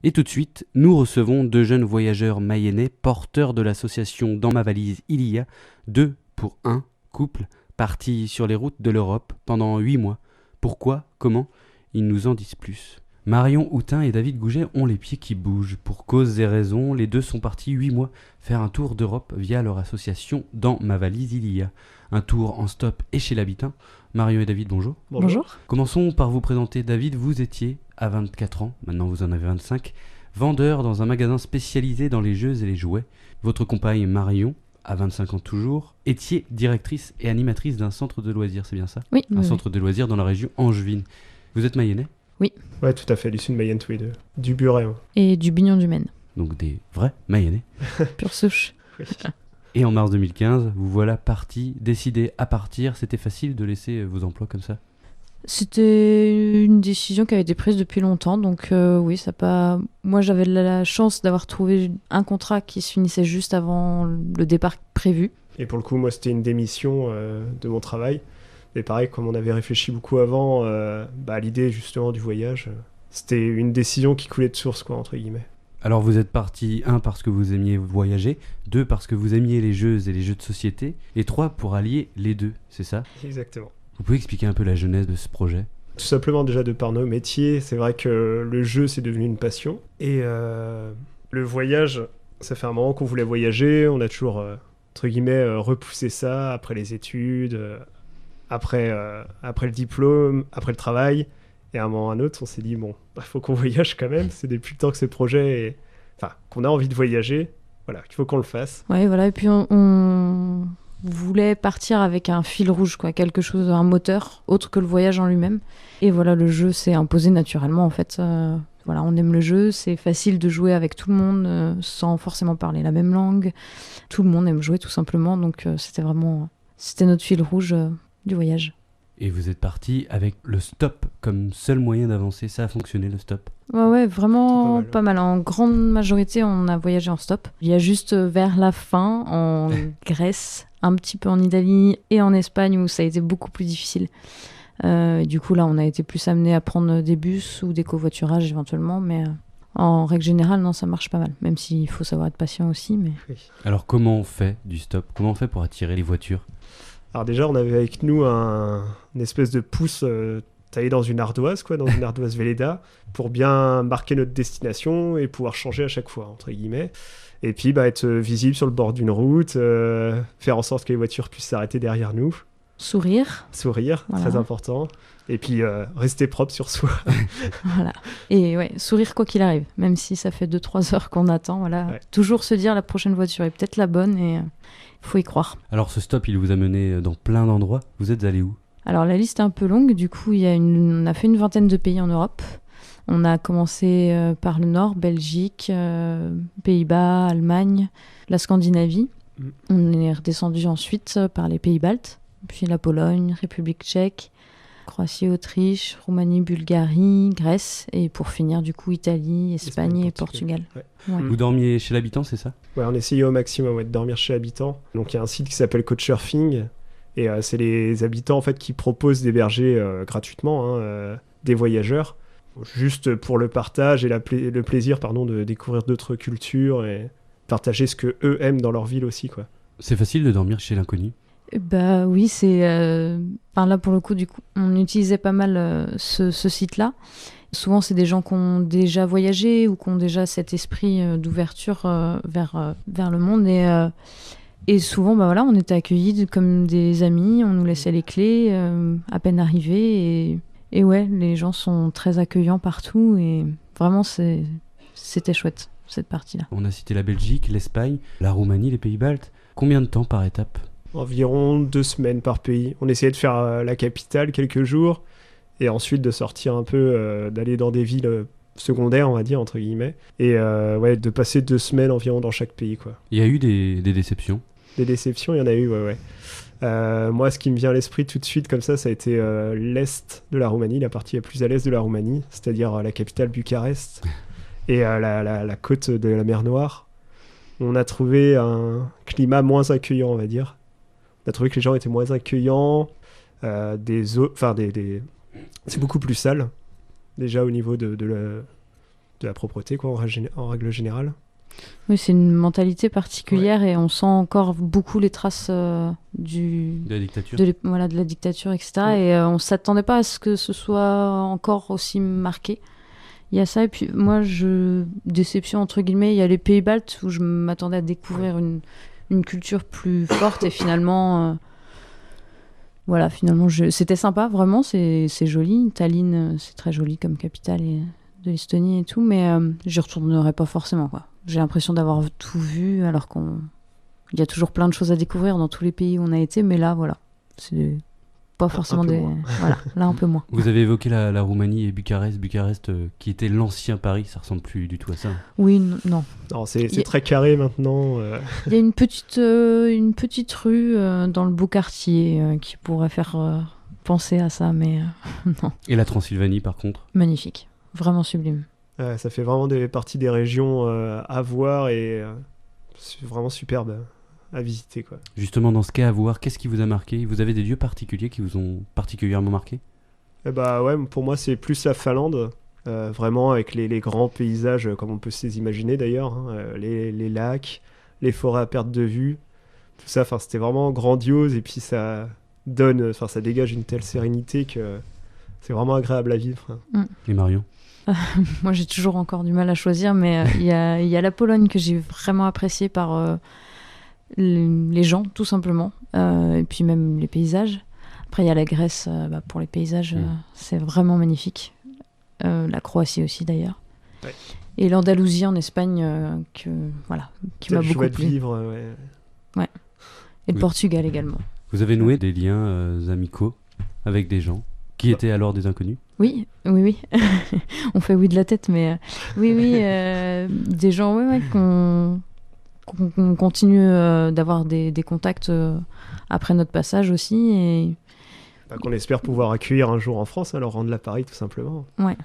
Et tout de suite, nous recevons 2 jeunes voyageurs mayennais porteurs de l'association Dans ma valise il y a 2 pour 1 couple partis sur les routes de l'Europe pendant 8 mois. Pourquoi ? Comment ? Ils nous en disent plus. Marion Houtin et David Gouget ont les pieds qui bougent. Pour cause et raison, les deux sont partis 8 mois faire un tour d'Europe via leur association Dans ma valise il y a. Un tour en stop et chez l'habitant. Marion et David, bonjour. Bonjour. Commençons par vous présenter. David, vous étiez, à 24 ans, maintenant vous en avez 25, vendeur dans un magasin spécialisé dans les jeux et les jouets. Votre compagne Marion, à 25 ans toujours, étiez directrice et animatrice d'un centre de loisirs, c'est bien ça ? Oui. Un centre de loisirs dans la région angevine. Vous êtes mayennais ? Oui. Ouais, tout à fait, l'issue de Mayenne tous les deux. Du Buret. Hein. Et du Bignon du Maine. Donc des vrais mayennais. Pure souche. Oui. Et en mars 2015, vous voilà partis, décidés à partir. C'était facile de laisser vos emplois comme ça ? C'était une décision qui avait été prise depuis longtemps, donc oui, ça pas. Moi, j'avais la chance d'avoir trouvé un contrat qui se finissait juste avant le départ prévu. Et pour le coup, moi, c'était une démission de mon travail. Et pareil, comme on avait réfléchi beaucoup avant, à l'idée justement du voyage, c'était une décision qui coulait de source, quoi, entre guillemets. Alors vous êtes partis, 1 parce que vous aimiez voyager, 2 parce que vous aimiez les jeux et les jeux de société, et 3 pour allier les deux, c'est ça ? Exactement. Vous pouvez expliquer un peu la genèse de ce projet ? Tout simplement déjà de par nos métiers, c'est vrai que le jeu c'est devenu une passion. Et le voyage, ça fait un moment qu'on voulait voyager, on a toujours, entre guillemets, repoussé ça après les études, après le diplôme, après le travail. Et à un moment ou à un autre, on s'est dit, bon, il faut qu'on voyage quand même, c'est depuis le temps que ce projet, qu'on a envie de voyager, voilà, qu'il faut qu'on le fasse. Ouais, voilà, et puis on voulait partir avec un fil rouge, quoi, quelque chose, un moteur, autre que le voyage en lui-même. Et voilà, le jeu s'est imposé naturellement, en fait. Voilà, on aime le jeu, c'est facile de jouer avec tout le monde, sans forcément parler la même langue. Tout le monde aime jouer, tout simplement, donc c'était notre fil rouge du voyage. Et vous êtes partis avec le stop comme seul moyen d'avancer. Ça a fonctionné, le stop ? Ouais, vraiment pas mal. En grande majorité, on a voyagé en stop. Il y a juste vers la fin, en Grèce, un petit peu en Italie et en Espagne, où ça a été beaucoup plus difficile. Du coup, là, on a été plus amené à prendre des bus ou des covoiturages éventuellement, mais en règle générale, non, ça marche pas mal. Même s'il faut savoir être patient aussi, mais... Oui. Alors comment on fait du stop ? Comment on fait pour attirer les voitures ? Alors déjà, on avait avec nous une espèce de pouce taillé dans une ardoise, quoi, dans une ardoise Velleda, pour bien marquer notre destination et pouvoir changer à chaque fois, entre guillemets. Et puis être visible sur le bord d'une route, faire en sorte que les voitures puissent s'arrêter derrière nous. Sourire. Sourire, Voilà. très important. Et puis rester propre sur soi. Voilà. Et ouais, sourire quoi qu'il arrive, même si ça fait 2-3 heures qu'on attend. Voilà. Ouais. Toujours se dire la prochaine voiture est peut-être la bonne et faut y croire. Alors ce stop, il vous a mené dans plein d'endroits. Vous êtes allés où ? Alors la liste est un peu longue, du coup on a fait une vingtaine de pays en Europe. On a commencé par le nord, Belgique, Pays-Bas, Allemagne, la Scandinavie. On est redescendu ensuite par les pays baltes, puis la Pologne, République tchèque, Croatie, Autriche, Roumanie, Bulgarie, Grèce, et pour finir du coup Italie, Espagne et Portugal. Ouais. Ouais. Vous dormiez chez l'habitant, c'est ça ? Ouais, on essayait au maximum de dormir chez l'habitant. Donc il y a un site qui s'appelle Couchsurfing. Et c'est les habitants en fait qui proposent d'héberger gratuitement des voyageurs, juste pour le partage et le plaisir de découvrir d'autres cultures et partager ce que eux aiment dans leur ville aussi, quoi. C'est facile de dormir chez l'inconnu ? Bah oui, c'est là pour le coup, du coup, on utilisait pas mal ce site-là. Souvent, c'est des gens qui ont déjà voyagé ou qui ont déjà cet esprit d'ouverture vers le monde et souvent, on était accueillis comme des amis, on nous laissait les clés à peine arrivés et ouais, les gens sont très accueillants partout et vraiment, c'était chouette, cette partie-là. On a cité la Belgique, l'Espagne, la Roumanie, les pays baltes. Combien de temps par étape ? Environ 2 semaines par pays. On essayait de faire la capitale quelques jours et ensuite de sortir un peu, d'aller dans des villes secondaires, on va dire, entre guillemets, et de passer 2 semaines environ dans chaque pays, quoi. Il y a eu des déceptions ? Des déceptions, il y en a eu, ouais. Moi, ce qui me vient à l'esprit tout de suite, comme ça a été l'est de la Roumanie, la partie la plus à l'est de la Roumanie, c'est-à-dire la capitale Bucarest et la côte de la mer Noire. On a trouvé un climat moins accueillant, on va dire. On a trouvé que les gens étaient moins accueillants, c'est beaucoup plus sale, déjà au niveau de de la propreté, quoi, en règle générale. Oui, c'est une mentalité particulière et on sent encore beaucoup les traces De la dictature. de la dictature, etc. Et on s'attendait pas à ce que ce soit encore aussi marqué. Il y a ça, et puis moi, déception entre guillemets, il y a les pays baltes où je m'attendais à découvrir une culture plus forte et finalement, c'était sympa, vraiment, c'est joli. Tallinn, c'est très joli comme capitale de l'Estonie et tout, mais j'y retournerai pas forcément, quoi. J'ai l'impression d'avoir tout vu, alors il y a toujours plein de choses à découvrir dans tous les pays où on a été, mais là, voilà, c'est pas forcément voilà, là un peu moins. Vous avez évoqué la Roumanie et Bucarest qui était l'ancien Paris, ça ressemble plus du tout à ça. Oui, non. Non, c'est très carré maintenant. Il y a une petite rue dans le beau quartier qui pourrait faire penser à ça, mais non. Et la Transylvanie, par contre? Magnifique, vraiment sublime. Ça fait vraiment partie des régions à voir et c'est vraiment superbe à visiter, quoi. Justement, dans ce cas à voir, qu'est-ce qui vous a marqué? Vous avez des lieux particuliers qui vous ont particulièrement marqué? Ouais, pour moi, c'est plus la Finlande, vraiment avec les grands paysages, comme on peut se les imaginer d'ailleurs, hein, les lacs, les forêts à perte de vue, tout ça, c'était vraiment grandiose et puis ça dégage une telle sérénité que c'est vraiment agréable à vivre. Et Marion? Moi, j'ai toujours encore du mal à choisir, mais il y a la Pologne que j'ai vraiment appréciée par les gens, tout simplement, et puis même les paysages. Après, il y a la Grèce, pour les paysages, c'est vraiment magnifique. La Croatie aussi, d'ailleurs. Ouais. Et l'Andalousie en Espagne, qui m'a beaucoup plu. Vivre, ouais. Et le Portugal également. Vous avez noué des liens amicaux avec des gens qui étaient alors des inconnus? Oui. On fait oui de la tête, mais oui, des gens qu'on continue d'avoir des contacts après notre passage aussi. Et qu'on espère pouvoir accueillir un jour en France, leur rendre l'appareil tout simplement. Ouais.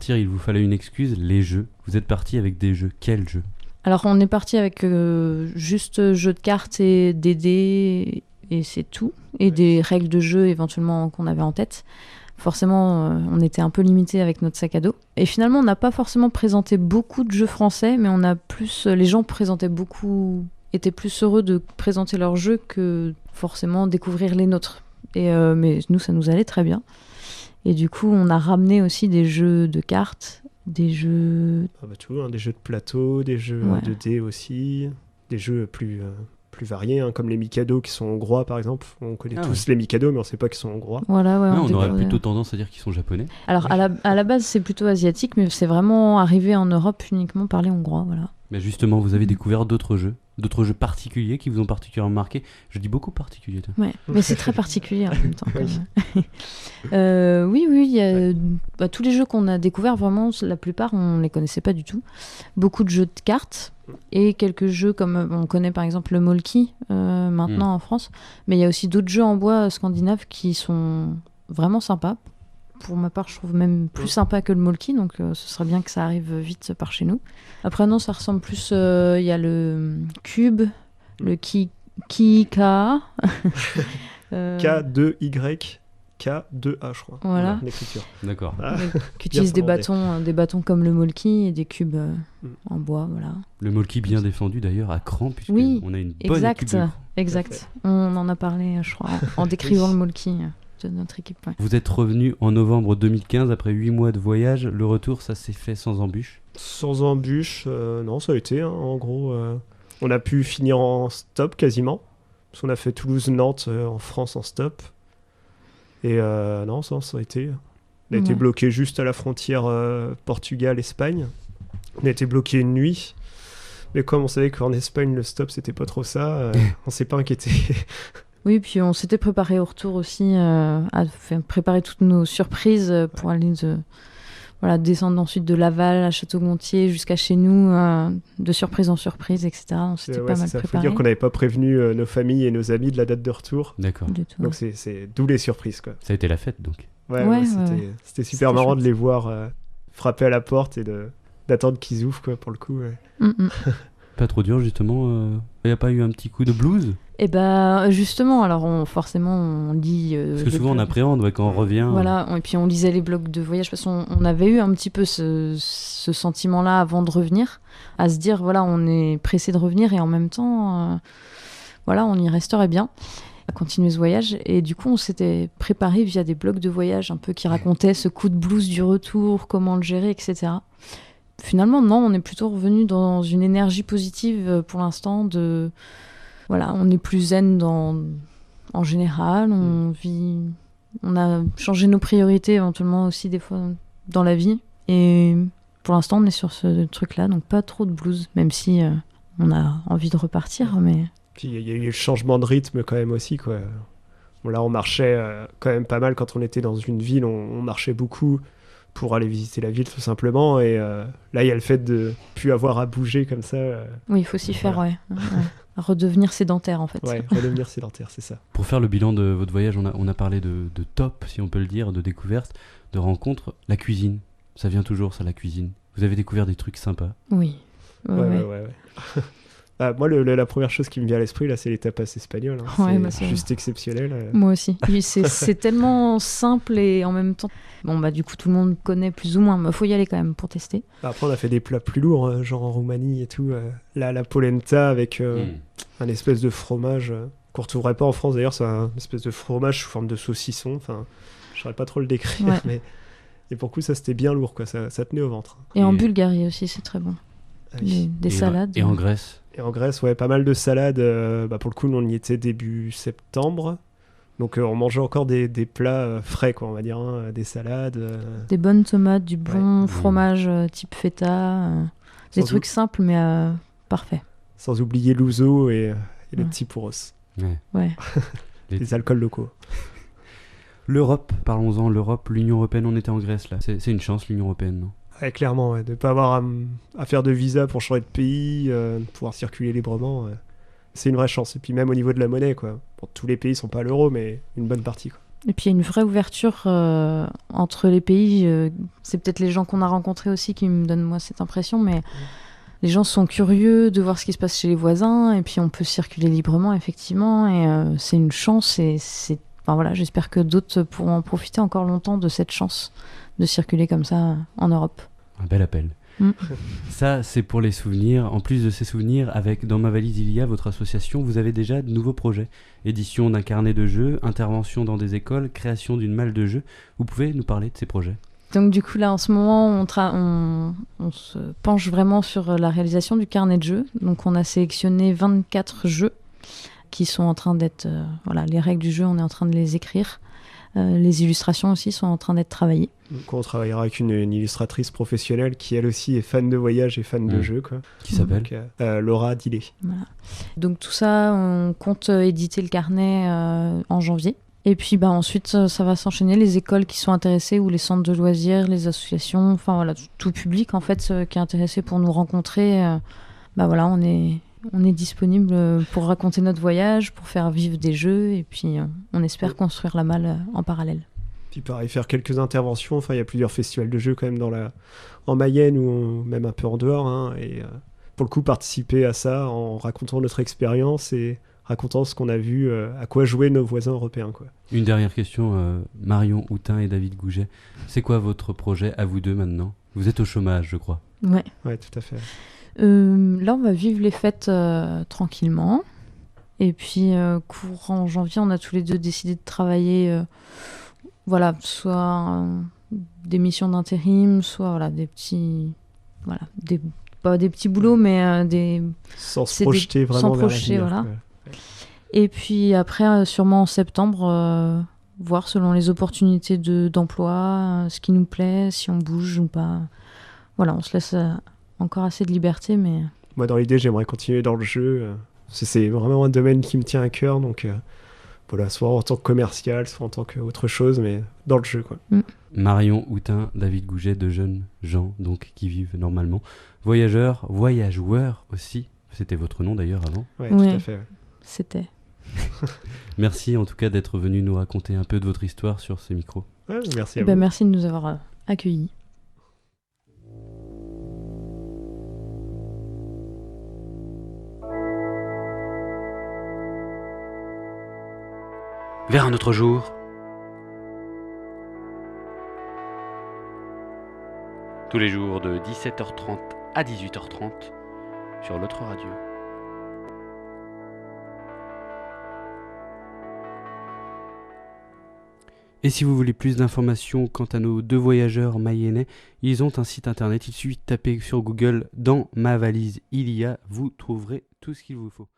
Il vous fallait une excuse, les jeux. Vous êtes parti avec des jeux. Quels jeux? Alors on est parti avec juste jeux de cartes et des dés et c'est tout. Et des règles de jeu éventuellement qu'on avait en tête. Forcément, on était un peu limité avec notre sac à dos. Et finalement, on n'a pas forcément présenté beaucoup de jeux français, mais les gens étaient plus heureux de présenter leurs jeux que forcément découvrir les nôtres. Mais nous, ça nous allait très bien. Et du coup, on a ramené aussi des jeux de cartes, des jeux... Tout, hein, des jeux de plateau, des jeux de dés aussi, des jeux plus variés, hein, comme les Mikado qui sont hongrois par exemple. On connaît tous les Mikado, mais on sait pas qu'ils sont hongrois. Voilà, on aurait plutôt tendance à dire qu'ils sont japonais. Alors à la base, c'est plutôt asiatique, mais c'est vraiment arrivé en Europe uniquement par les Hongrois, voilà. Mais justement, vous avez découvert d'autres jeux particuliers qui vous ont particulièrement marqué. Je dis beaucoup particulier. Ouais, mais c'est très particulier en même temps. Oui, il y a tous les jeux qu'on a découverts, vraiment, la plupart, on les connaissait pas du tout. Beaucoup de jeux de cartes et quelques jeux comme on connaît par exemple le Molki maintenant en France, mais il y a aussi d'autres jeux en bois scandinaves qui sont vraiment sympas. Pour ma part, je trouve même plus sympa que le Molki, donc ce serait bien que ça arrive vite par chez nous. Après, non, ça ressemble plus... Il y a le Cube, le Kika. K2Y, K2A, je crois. Voilà. L'écriture. D'accord. Qui utilise des bâtons comme le Molki et des cubes en bois, voilà. Le Molki bien défendu d'ailleurs à Cran, puisque on a une bonne équipe de Cran. Exact. On en a parlé, je crois, en décrivant le Molki. De notre équipe. Ouais. Vous êtes revenu en novembre 2015 après 8 mois de voyage. Le retour, ça s'est fait sans embûche? Sans embûche, non, ça a été. Hein, en gros, on a pu finir en stop quasiment. Parce qu'on a fait Toulouse-Nantes en France en stop. Et non, ça a été. On a été bloqué juste à la frontière Portugal-Espagne. On a été bloqué une nuit. Mais comme on savait qu'en Espagne, le stop, c'était pas trop ça, on s'est pas inquiété. Oui, puis on s'était préparé au retour aussi, à préparer toutes nos surprises pour aller descendre ensuite de Laval à Château-Gontier jusqu'à chez nous, de surprise en surprise, etc. On s'était pas mal préparé. Il faut dire qu'on n'avait pas prévenu nos familles et nos amis de la date de retour. D'accord. Donc c'est d'où les surprises, quoi. Ça a été la fête, donc. C'était super marrant chouette de les voir frapper à la porte et d'attendre qu'ils ouvrent, quoi, pour le coup. Ouais. Pas trop dur, justement. Il n'y a pas eu un petit coup de blues? Et justement, alors forcément on lit... parce que souvent on appréhende quand on revient. Voilà, et puis on lisait les blogs de voyage, parce qu'on avait eu un petit peu ce sentiment-là avant de revenir, à se dire, voilà, on est pressé de revenir, et en même temps, on y resterait bien à continuer ce voyage. Et du coup, on s'était préparé via des blogs de voyage un peu qui racontaient ce coup de blues du retour, comment le gérer, etc. Finalement, non, on est plutôt revenu dans une énergie positive pour l'instant. On est plus zen en général. On a changé nos priorités éventuellement aussi des fois dans la vie. Et pour l'instant, on est sur ce truc-là, donc pas trop de blues, même si on a envie de repartir. Mais... Puis il y a eu le changement de rythme quand même aussi, quoi. Bon, là, on marchait quand même pas mal quand on était dans une ville. On marchait beaucoup pour aller visiter la ville tout simplement, et là il y a le fait de plus avoir à bouger comme ça. Oui, il faut s'y faire, redevenir sédentaire en fait. Ouais, redevenir sédentaire, c'est ça. Pour faire le bilan de votre voyage, on a parlé de top, si on peut le dire, de découvertes, de rencontres. La cuisine, ça vient toujours, ça, la cuisine. Vous avez découvert des trucs sympas? Oui. Ouais. Moi, la première chose qui me vient à l'esprit, là, c'est les tapas espagnols. Hein. C'est juste exceptionnel. Moi aussi. C'est tellement simple et en même temps... Bon, du coup, tout le monde connaît plus ou moins, mais il faut y aller quand même pour tester. Après, on a fait des plats plus lourds, genre en Roumanie et tout. La polenta avec un espèce de fromage qu'on ne retrouverait pas en France. D'ailleurs, c'est un espèce de fromage sous forme de saucisson. Enfin, je ne saurais pas trop le décrire, mais... Et pour le coup, ça, c'était bien lourd, quoi. Ça tenait au ventre. Et en Bulgarie aussi, c'est très bon. Des salades. Et en Grèce? Et en Grèce, pas mal de salades. Pour le coup, nous, on y était début septembre. Donc, on mangeait encore des plats frais, quoi, on va dire. Hein, des salades. Des bonnes tomates, du bon fromage type feta. Des trucs simples, mais parfaits. Sans oublier l'ouzo et les petits pouros. Ouais. Les alcools locaux. L'Europe, parlons-en. L'Europe, l'Union Européenne, on était en Grèce, là. C'est une chance, l'Union Européenne, non? Ouais, clairement, de ne pas avoir à faire de visa pour changer de pays, de pouvoir circuler librement, c'est une vraie chance. Et puis même au niveau de la monnaie, quoi. Bon, tous les pays ne sont pas à l'euro, mais une bonne partie, quoi. Et puis il y a une vraie ouverture entre les pays. C'est peut-être les gens qu'on a rencontrés aussi qui me donnent moi cette impression, mais les gens sont curieux de voir ce qui se passe chez les voisins, et puis on peut circuler librement, effectivement, et c'est une chance, et j'espère que d'autres pourront en profiter encore longtemps de cette chance de circuler comme ça en Europe. Un bel appel. Ça, c'est pour les souvenirs. En plus de ces souvenirs, avec Dans ma valise il y a, votre association, vous avez déjà de nouveaux projets. Édition d'un carnet de jeux, intervention dans des écoles, création d'une malle de jeux. Vous pouvez nous parler de ces projets? Donc du coup là en ce moment on se penche vraiment sur la réalisation du carnet de jeux. Donc on a sélectionné 24 jeux qui sont en train d'être... voilà, les règles du jeu, on est en train de les écrire. Les illustrations aussi sont en train d'être travaillées. Donc on travaillera avec une illustratrice professionnelle qui elle aussi est fan de voyage et fan de jeux, quoi. Qui s'appelle Donc, Laura Dillet. Voilà. Donc tout ça, on compte éditer le carnet en janvier. Et puis ensuite, ça va s'enchaîner, les écoles qui sont intéressées ou les centres de loisirs, les associations, enfin voilà, tout public en fait qui est intéressé pour nous rencontrer. Voilà, on est disponible pour raconter notre voyage, pour faire vivre des jeux et puis on espère construire la malle en parallèle. Puis pareil, faire quelques interventions. Enfin, il y a plusieurs festivals de jeux quand même en Mayenne ou même un peu en dehors. Hein, et pour le coup, participer à ça en racontant notre expérience et racontant ce qu'on a vu, à quoi jouaient nos voisins européens, quoi. Une dernière question, Marion Houtin et David Gouget. C'est quoi votre projet à vous deux maintenant? Vous êtes au chômage, je crois. Ouais, tout à fait. Là, on va vivre les fêtes tranquillement. Et puis, courant janvier, on a tous les deux décidé de travailler, soit des missions d'intérim, soit des petits... pas des petits boulots, mais des... Sans se projeter vraiment vers l'avenir, voilà. Et puis après, sûrement en septembre, voir selon les opportunités d'emploi, ce qui nous plaît, si on bouge ou pas. Voilà, on se laisse encore assez de liberté, mais... Moi, dans l'idée, j'aimerais continuer dans le jeu. C'est vraiment un domaine qui me tient à cœur, donc voilà, soit en tant que commercial, soit en tant qu'autre chose, mais dans le jeu, quoi. Marion Houtin, David Gouget, de jeunes gens donc qui vivent normalement. Voyageurs, voyageurs aussi. C'était votre nom d'ailleurs avant. Ouais, tout à fait. Ouais. C'était. Merci en tout cas d'être venu nous raconter un peu de votre histoire sur ce micro. Ouais, merci à vous. Merci de nous avoir accueillis. Vers un autre jour. Tous les jours de 17h30 à 18h30 sur l'autre radio. Et si vous voulez plus d'informations quant à nos deux voyageurs mayennais, ils ont un site internet, il suffit de taper sur Google Dans ma valise il y a, vous trouverez tout ce qu'il vous faut.